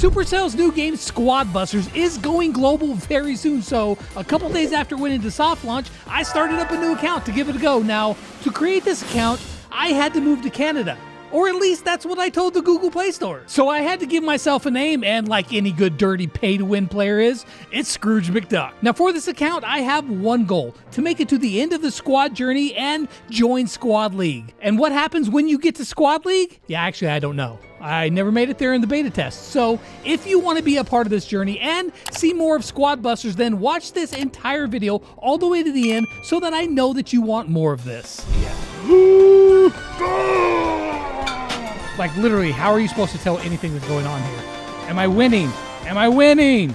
Supercell's new game Squad Busters is going global very soon, so a couple days after winning the soft launch, I started up a new account to give it a go. Now, to create this account, I had to move to Canada. Or at least that's what I told the Google Play Store. So I had to give myself a name, and like any good dirty pay-to-win player is, it's Scrooge McDuck. Now for this account, I have one goal: to make it to the end of the squad journey and join Squad League. And what happens when you get to Squad League? Yeah, actually I don't know. I never made it there in the beta test. So if you want to be a part of this journey and see more of Squad Busters, then watch this entire video all the way to the end so that I know that you want more of this. Yeah. Like literally, how are you supposed to tell anything that's going on here? Am I winning? Am I winning?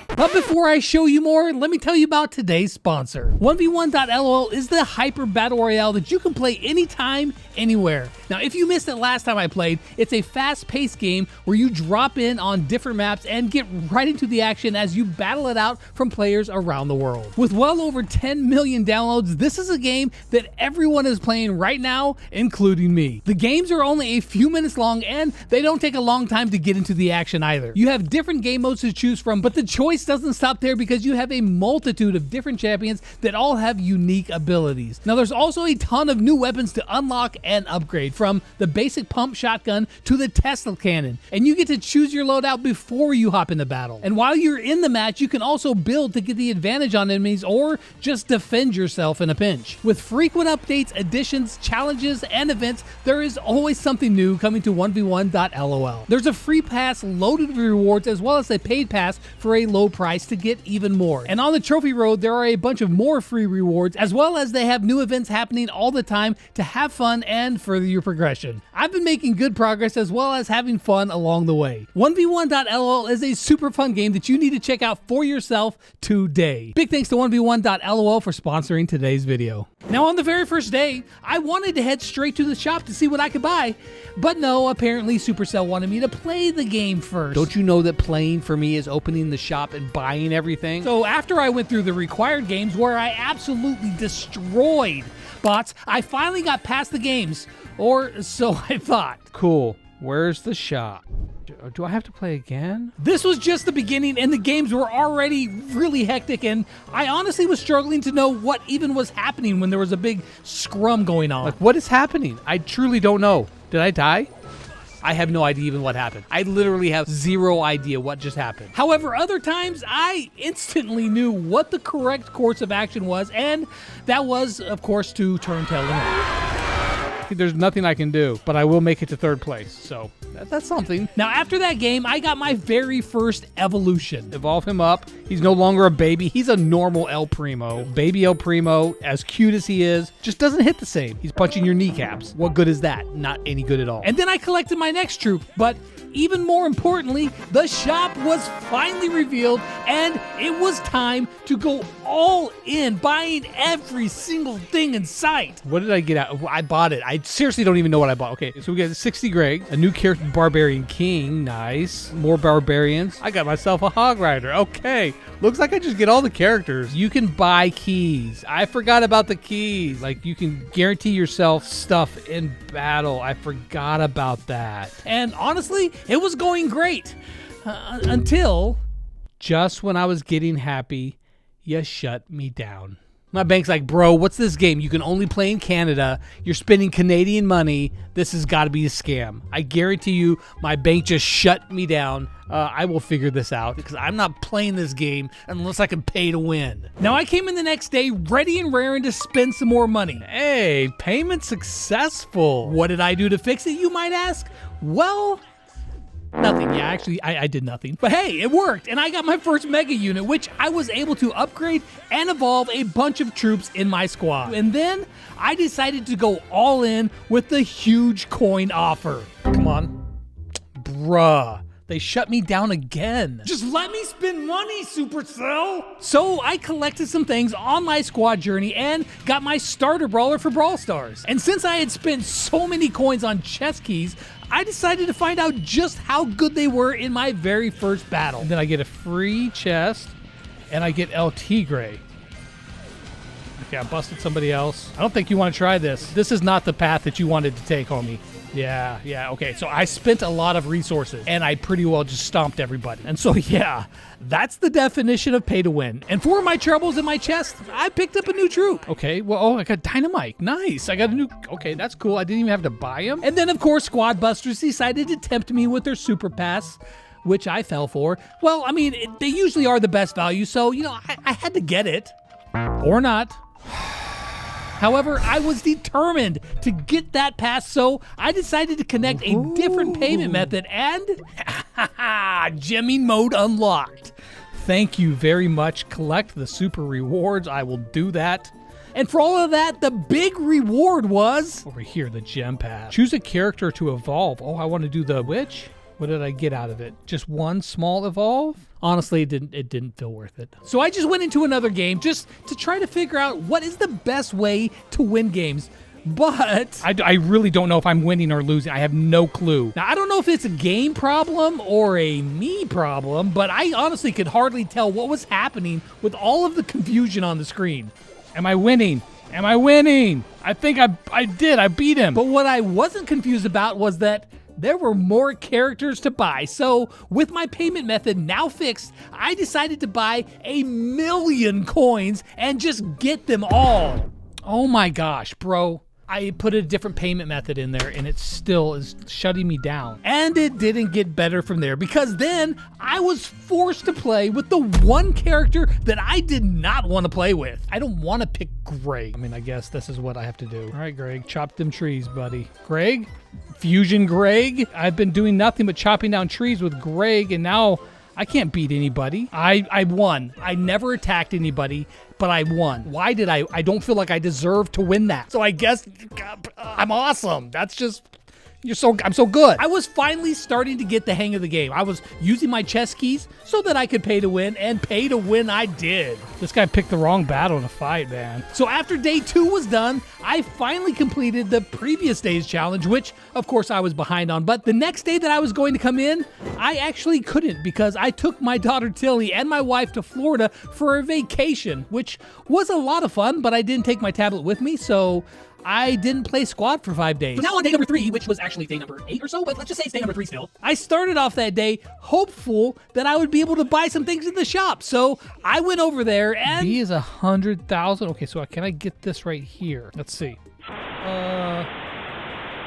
But before I show you more, let me tell you about today's sponsor. 1v1.lol is the hyper battle royale that you can play anytime, anywhere. Now, if you missed it last time I played, it's a fast-paced game where you drop in on different maps and get right into the action as you battle it out from players around the world. With well over 10 million downloads, this is a game that everyone is playing right now, including me. The games are only a few minutes long and they don't take a long time to get into the action either. You have different game modes to choose from, but the choice doesn't stop there because you have a multitude of different champions that all have unique abilities. Now there's also a ton of new weapons to unlock and upgrade, from the basic pump shotgun to the Tesla cannon, and you get to choose your loadout before you hop into battle. And while you're in the match, you can also build to get the advantage on enemies or just defend yourself in a pinch. With frequent updates, additions, challenges, and events, there is always something new coming to 1v1.lol. There's a free pass loaded with rewards as well as a paid pass for a low price to get even more. And on the trophy road, there are a bunch of more free rewards, as well as they have new events happening all the time to have fun and further your progression. I've been making good progress as well as having fun along the way. 1v1.lol is a super fun game that you need to check out for yourself today. Big thanks to 1v1.lol for sponsoring today's video. Now on the very first day, I wanted to head straight to the shop to see what I could buy, but no, apparently Supercell wanted me to play the game first. Don't you know that playing for me is opening the shop and buying everything? So after I went through the required games where I absolutely destroyed bots, I finally got past the games, or so I thought. Cool. Where's the shop? Do I have to play again? This was just the beginning and the games were already really hectic, and I honestly was struggling to know what even was happening when there was a big scrum going on. Like, what is happening? I truly don't know. Did I die? I have no idea even what happened. I literally have zero idea what just happened. However, other times I instantly knew what the correct course of action was, and that was, of course, to turn tail and run. There's nothing I can do, but I will make it to third place, so that's something. Now, after that game, I got my very first evolution. Evolve him up. He's no longer a baby. He's a normal El Primo. Baby El Primo, as cute as he is, just doesn't hit the same. He's punching your kneecaps. What good is that? Not any good at all. And then I collected my next troop, but even more importantly, the shop was finally revealed, and it was time to go all in, buying every single thing in sight. What did I get out? I bought it. I seriously don't even know what I bought. Okay, so we got 60 Greg, a new character, Barbarian King. Nice. More barbarians. I got myself a Hog Rider. Okay. Looks like I just get all the characters. You can buy keys. I forgot about the keys. Like, you can guarantee yourself stuff in battle. I forgot about that. And honestly, it was going great. Until just when I was getting happy, you shut me down. My bank's like, bro, what's this game? You can only play in Canada. You're spending Canadian money. This has got to be a scam. I guarantee you, my bank just shut me down. I will figure this out because I'm not playing this game unless I can pay to win. Now, I came in the next day ready and raring to spend some more money. Hey, payment successful. What did I do to fix it, you might ask? Well, nothing. Yeah, actually, I did nothing. But hey, it worked, and I got my first mega unit, which I was able to upgrade and evolve a bunch of troops in my squad. And then I decided to go all in with the huge coin offer. Come on. Bruh. They shut me down again. Just let me spend money, Supercell! So I collected some things on my squad journey and got my starter brawler for Brawl Stars. And since I had spent so many coins on chest keys, I decided to find out just how good they were in my very first battle. And then I get a free chest, and I get El Tigre. Okay, I busted somebody else. I don't think you want to try this. This is not the path that you wanted to take, homie. Yeah, okay. So I spent a lot of resources, and I pretty well just stomped everybody. And so, yeah, that's the definition of pay to win. And for my troubles in my chest, I picked up a new troop. Okay, well, oh, I got dynamite. Nice. I got a new, okay, that's cool. I didn't even have to buy him. And then, of course, Squad Busters decided to tempt me with their super pass, which I fell for. Well, I mean, they usually are the best value, so, you know, I had to get it. Or not. However, I was determined to get that pass, so I decided to connect a different payment method, and gemming mode unlocked. Thank you very much. Collect the super rewards. I will do that. And for all of that, the big reward was over here, the gem pass. Choose a character to evolve. Oh, I want to do the which? What did I get out of it? Just one small evolve? Honestly, it didn't feel worth it. So I just went into another game just to try to figure out what is the best way to win games. But I really don't know if I'm winning or losing. I have no clue. Now, I don't know if it's a game problem or a me problem, but I honestly could hardly tell what was happening with all of the confusion on the screen. Am I winning? Am I winning? I think I did. I beat him. But what I wasn't confused about was that there were more characters to buy. So with my payment method now fixed, I decided to buy 1,000,000 coins and just get them all. Oh my gosh, bro. I put a different payment method in there and it still is shutting me down. And it didn't get better from there because then I was forced to play with the one character that I did not want to play with. I don't want to pick Greg. I mean, I guess this is what I have to do. All right, Greg, chop them trees, buddy. Greg? Fusion Greg? I've been doing nothing but chopping down trees with Greg, and now I can't beat anybody. I won. I never attacked anybody, but I won. Why did I? I don't feel like I deserve to win that. So I guess I'm awesome. That's just... I'm so good. I was finally starting to get the hang of the game. I was using my chess keys so that I could pay to win, and pay to win I did. This guy picked the wrong battle to fight, man. So after day 2 was done, I finally completed the previous day's challenge, which of course I was behind on. But the next day that I was going to come in, I actually couldn't because I took my daughter Tilly and my wife to Florida for a vacation, which was a lot of fun, but I didn't take my tablet with me, so I didn't play squad for 5 days. So now on day number 3, which was actually day number 8 or so, but let's just say it's day number 3 still. I started off that day hopeful that I would be able to buy some things in the shop. So I went over there and... B is 100,000. Okay, so can I get this right here? Let's see.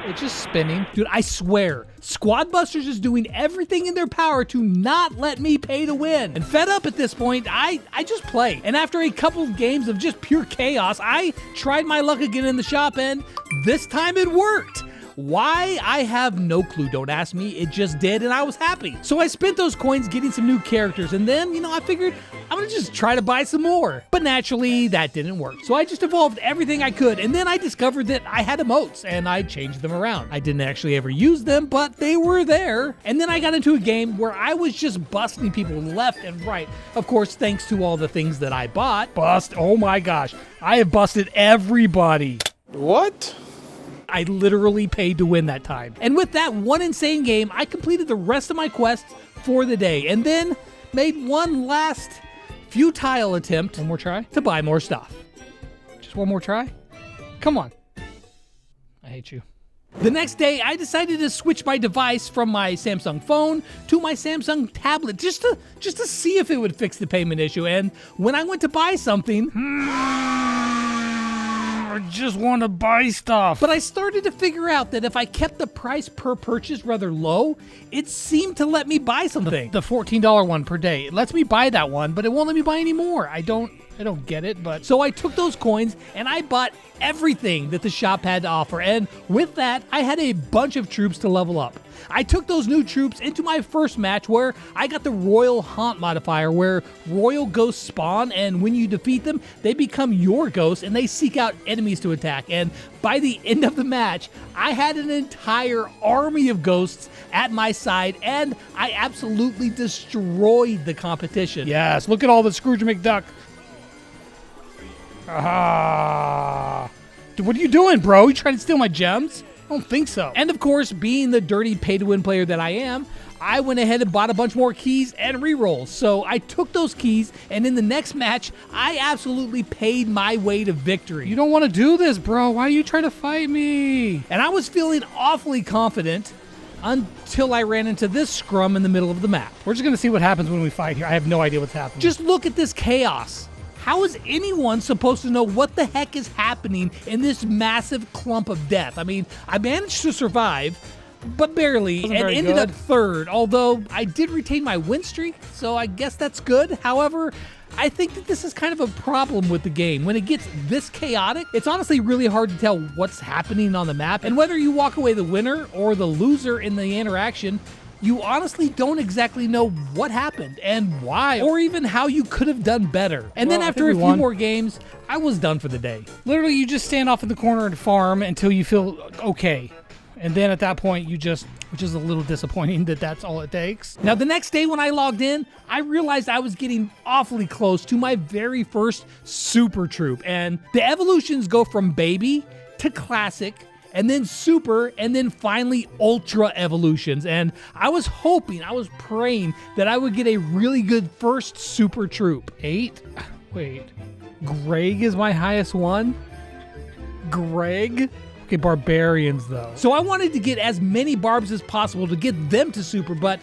It's just spinning. Dude, I swear, Squad Busters is doing everything in their power to not let me pay to win. And fed up at this point, I just play. And after a couple of games of just pure chaos, I tried my luck again in the shop, and this time it worked. Why? I have no clue. Don't ask me. It just did, and I was happy. So I spent those coins getting some new characters, and then, you know, I figured I'm gonna just try to buy some more. But naturally, that didn't work. So I just evolved everything I could, and then I discovered that I had emotes, and I changed them around. I didn't actually ever use them, but they were there. And then I got into a game where I was just busting people left and right. Of course, thanks to all the things that I bought. Oh my gosh. I have busted everybody. What? I literally paid to win that time. And with that one insane game, I completed the rest of my quests for the day and then made one last futile attempt. One more try? To buy more stuff. Just one more try? Come on. I hate you. The next day, I decided to switch my device from my Samsung phone to my Samsung tablet just to see if it would fix the payment issue. And when I went to buy something... I just want to buy stuff. But I started to figure out that if I kept the price per purchase rather low, it seemed to let me buy something. The $14 one per day. It lets me buy that one, but it won't let me buy any more. I don't get it, but... So I took those coins and I bought everything that the shop had to offer. And with that, I had a bunch of troops to level up. I took those new troops into my first match where I got the Royal Haunt modifier where royal ghosts spawn, and when you defeat them, they become your ghosts and they seek out enemies to attack. And by the end of the match, I had an entire army of ghosts at my side and I absolutely destroyed the competition. Yes, look at all the Scrooge McDuck. Ah. Dude, what are you doing, bro? You trying to steal my gems? don't think so. And of course, being the dirty pay-to-win player that I am, I went ahead and bought a bunch more keys and rerolls. So I took those keys, and in the next match, I absolutely paid my way to victory. You don't want to do this, bro. Why are you trying to fight me? And I was feeling awfully confident until I ran into this scrum in the middle of the map. We're just going to see what happens when we fight here. I have no idea what's happening. Just look at this chaos. How is anyone supposed to know what the heck is happening in this massive clump of death? I mean, I managed to survive, but barely, and ended up third, although I did retain my win streak, so I guess that's good. However, I think that this is kind of a problem with the game. When it gets this chaotic, it's honestly really hard to tell what's happening on the map, and whether you walk away the winner or the loser in the interaction, you honestly don't exactly know what happened and why, or even how you could have done better. And then after a few more games, I was done for the day. Literally, you just stand off in the corner and farm until you feel okay. And then at that point, you just, which is a little disappointing that that's all it takes. Now, the next day when I logged in, I realized I was getting awfully close to my very first super troop. And the evolutions go from baby to classic, and then super, and then finally ultra evolutions. And I was hoping, I was praying that I would get a really good first super troop. 8? Wait. Greg is my highest one? Greg? Okay, barbarians though. So I wanted to get as many barbs as possible to get them to super, but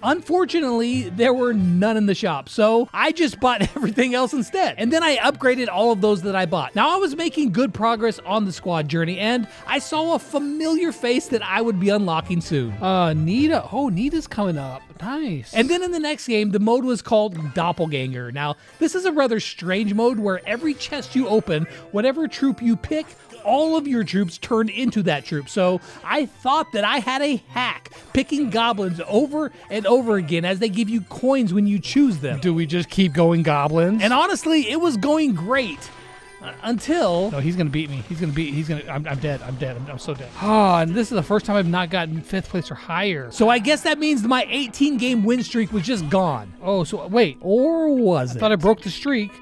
unfortunately, there were none in the shop. So I just bought everything else instead. And then I upgraded all of those that I bought. Now I was making good progress on the squad journey, and I saw a familiar face that I would be unlocking soon. Nita. Oh, Nita's coming up. Nice. And then in the next game, the mode was called Doppelganger. Now, this is a rather strange mode where every chest you open, whatever troop you pick, all of your troops turned into that troop. So I thought that I had a hack, picking goblins over and over again as they give you coins when you choose them. Do we just keep going goblins? And honestly, it was going great. Until... No, he's going to beat me. I'm dead. I'm so dead. Oh, and this is the first time I've not gotten 5th place or higher. So I guess that means my 18-game win streak was just gone. Oh, so wait. Or was it? I thought I broke the streak.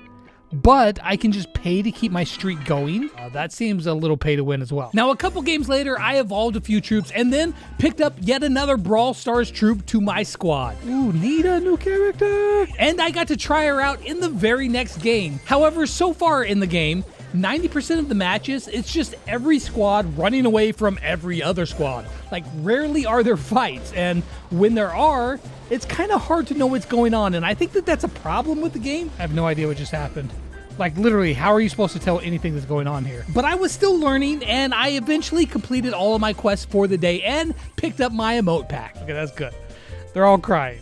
But I can just pay to keep my streak going. That seems a little pay to win as well. Now, a couple games later, I evolved a few troops and then picked up yet another Brawl Stars troop to my squad. Ooh, Nita, new character. And I got to try her out in the very next game. However, so far in the game, 90% of the matches, it's just every squad running away from every other squad. Like, rarely are there fights, and when there are, it's kind of hard to know what's going on, and I think that that's a problem with the game. I have no idea what just happened. Like, literally, how are you supposed to tell anything that's going on here? But I was still learning, and I eventually completed all of my quests for the day and picked up my emote pack. Okay, that's good. They're all crying.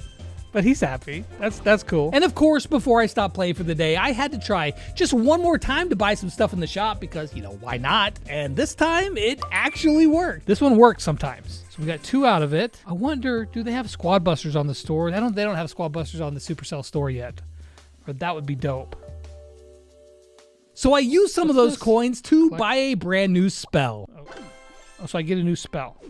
But he's happy. That's cool. And of course, before I stopped playing for the day, I had to try just one more time to buy some stuff in the shop because, you know, why not? And this time, it actually worked. This one works sometimes. So we got 2 out of it. I wonder, do they have Squad Busters on the store? They don't have Squad Busters on the Supercell store yet. But that would be dope. So I used some of those coins to buy a brand new spell. Oh, so I get a new spell.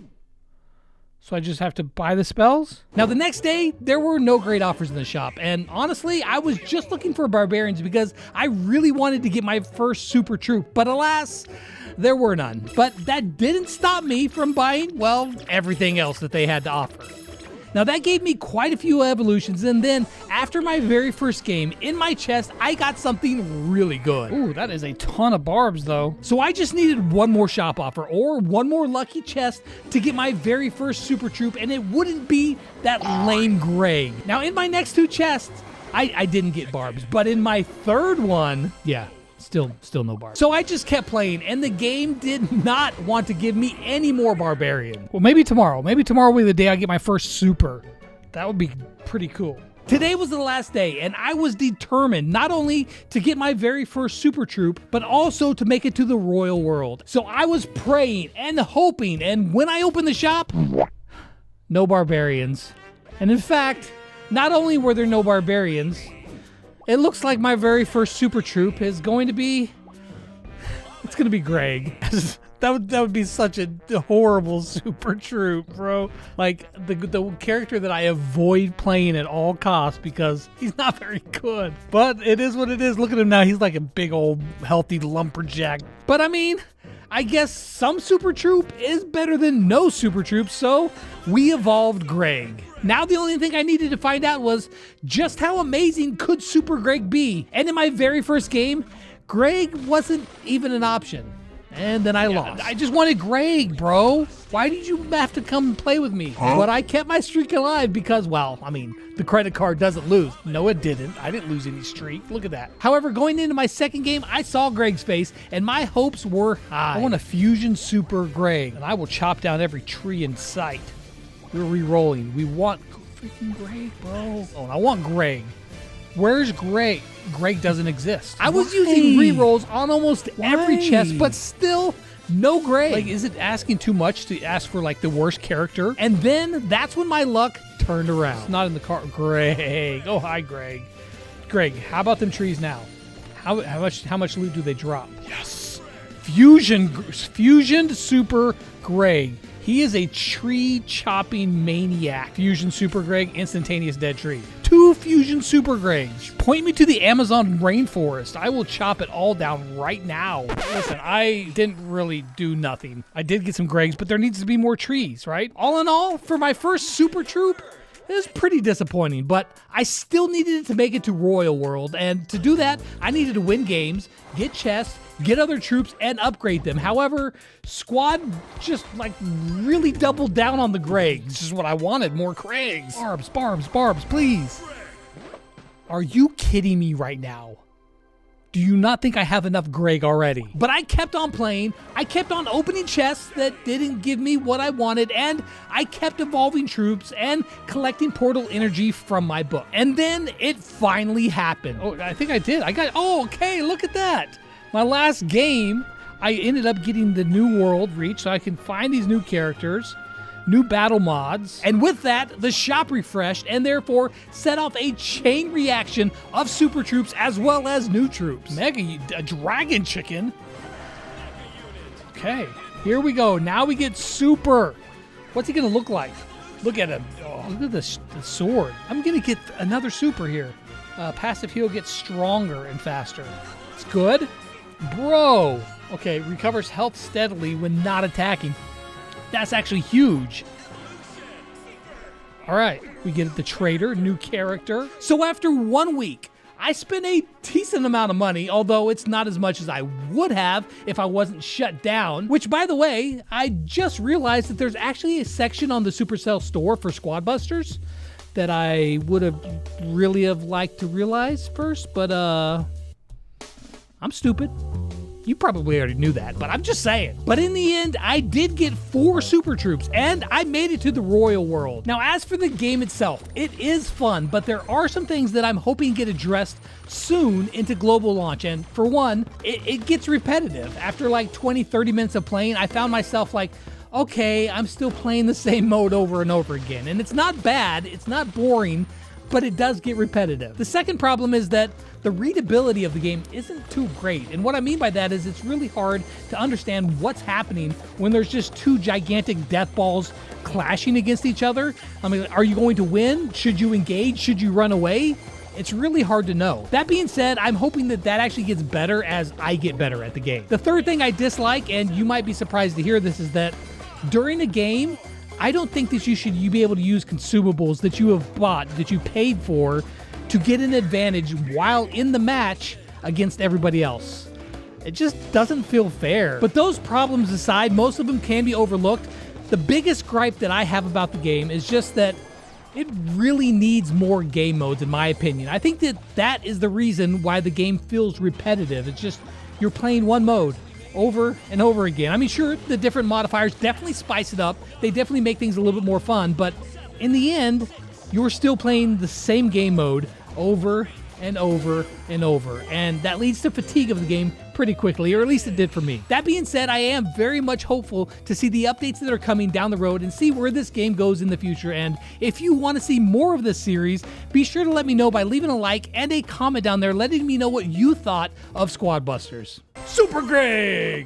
So I just have to buy the spells? Now, the next day, there were no great offers in the shop. And honestly, I was just looking for barbarians because I really wanted to get my first super troop. But alas, there were none. But that didn't stop me from buying, well, everything else that they had to offer. Now, that gave me quite a few evolutions, and then after my very first game, in my chest, I got something really good. Ooh, that is a ton of barbs, though. So I just needed one more shop offer, or one more lucky chest to get my very first super troop, and it wouldn't be that lame Greg. Now, in my next 2 chests, I didn't get barbs, but in my third one, yeah, still no barbs. So I just kept playing, and the game did not want to give me any more barbarian. Well, maybe tomorrow. Maybe tomorrow will be the day I get my first super. That would be pretty cool. Today was the last day, and I was determined not only to get my very first super troop, but also to make it to the royal world. So I was praying and hoping, and when I opened the shop, no barbarians. And in fact, not only were there no barbarians, it looks like my very first super troop is going to be... It's going to be Greg. That would be such a horrible super troop, bro. Like, the character that I avoid playing at all costs because he's not very good. But it is what it is. Look at him now. He's like a big old healthy lumberjack. But I mean, I guess some Super Troop is better than no Super Troop, so we evolved Greg. Now the only thing I needed to find out was just how amazing could Super Greg be? And in my very first game, Greg wasn't even an option. And then I lost. I just wanted Greg, bro. Why did you have to come and play with me? But I kept my streak alive because, well, I mean, the credit card doesn't lose. No, it didn't. I didn't lose any streak. Look at that. However, going into my second game, I saw Greg's face, and my hopes were high. I want a Fusion Super Greg, and I will chop down every tree in sight. We're re-rolling. We want freaking Greg, bro. Oh, and I want Greg. Where's Greg? Greg doesn't exist. I was using rerolls on almost every chest, but still no Greg. Like, is it asking too much to ask for, like, the worst character? And then that's when my luck turned around. It's not in the car. Greg. Oh, hi, Greg. Greg, how about them trees now? How much loot do they drop? Yes. Fusion Super Greg. He is a tree chopping maniac. Fusion Super Greg, instantaneous dead tree. 2 Fusion Super Gregs. Point me to the Amazon rainforest. I will chop it all down right now. Listen, I didn't really do nothing. I did get some Gregs, but there needs to be more trees, right? All in all, for my first Super Troop, it was pretty disappointing, but I still needed it to make it to Royal World, and to do that, I needed to win games, get chests, get other troops, and upgrade them. However, Squad just, like, really doubled down on the Gregs. This is what I wanted, more Gregs. Barbs, please. Are you kidding me right now? Do you not think I have enough Greg already? But I kept on playing, I kept on opening chests that didn't give me what I wanted, and I kept evolving troops and collecting portal energy from my book. And then it finally happened. Oh, I think I did. Oh, okay, look at that. My last game, I ended up getting the new world reach so I can find these new characters, new battle mods. And with that, the shop refreshed and therefore set off a chain reaction of super troops as well as new troops. A dragon chicken. Okay, here we go. Now we get super. What's he gonna look like? Look at him. Oh, look at the sword. I'm gonna get another super here. Passive heal gets stronger and faster. It's good. Bro. Okay, recovers health steadily when not attacking. That's actually huge. All right, we get the trader, new character. So after 1 week, I spent a decent amount of money, although it's not as much as I would have if I wasn't shut down. Which, by the way, I just realized that there's actually a section on the Supercell store for Squad Busters that I would have really liked to realize first, but I'm stupid. You probably already knew that, but I'm just saying. But in the end, I did get 4 super troops, and I made it to the Royal World. Now, as for the game itself, it is fun, but there are some things that I'm hoping get addressed soon into global launch. And for one, it gets repetitive. After like 20, 30 minutes of playing, I found myself like, okay, I'm still playing the same mode over and over again. And it's not bad, it's not boring, but it does get repetitive. The second problem is that the readability of the game isn't too great. And what I mean by that is it's really hard to understand what's happening when there's just 2 gigantic death balls clashing against each other. I mean, are you going to win? Should you engage? Should you run away? It's really hard to know. That being said, I'm hoping that actually gets better as I get better at the game. The third thing I dislike, and you might be surprised to hear this, is that during a game, I don't think that you should be able to use consumables that you have bought, that you paid for, to get an advantage while in the match against everybody else. It just doesn't feel fair. But those problems aside, most of them can be overlooked. The biggest gripe that I have about the game is just that it really needs more game modes, in my opinion. I think that is the reason why the game feels repetitive. It's just you're playing one mode over and over again. I mean, sure, the different modifiers definitely spice it up. They definitely make things a little bit more fun, but in the end, you're still playing the same game mode over and over and over, and that leads to fatigue of the game pretty quickly, or at least it did for me. That being said, I am very much hopeful to see the updates that are coming down the road and see where this game goes in the future. And if you want to see more of this series, be sure to let me know by leaving a like and a comment down there letting me know what you thought of Squad Busters. Super Greg!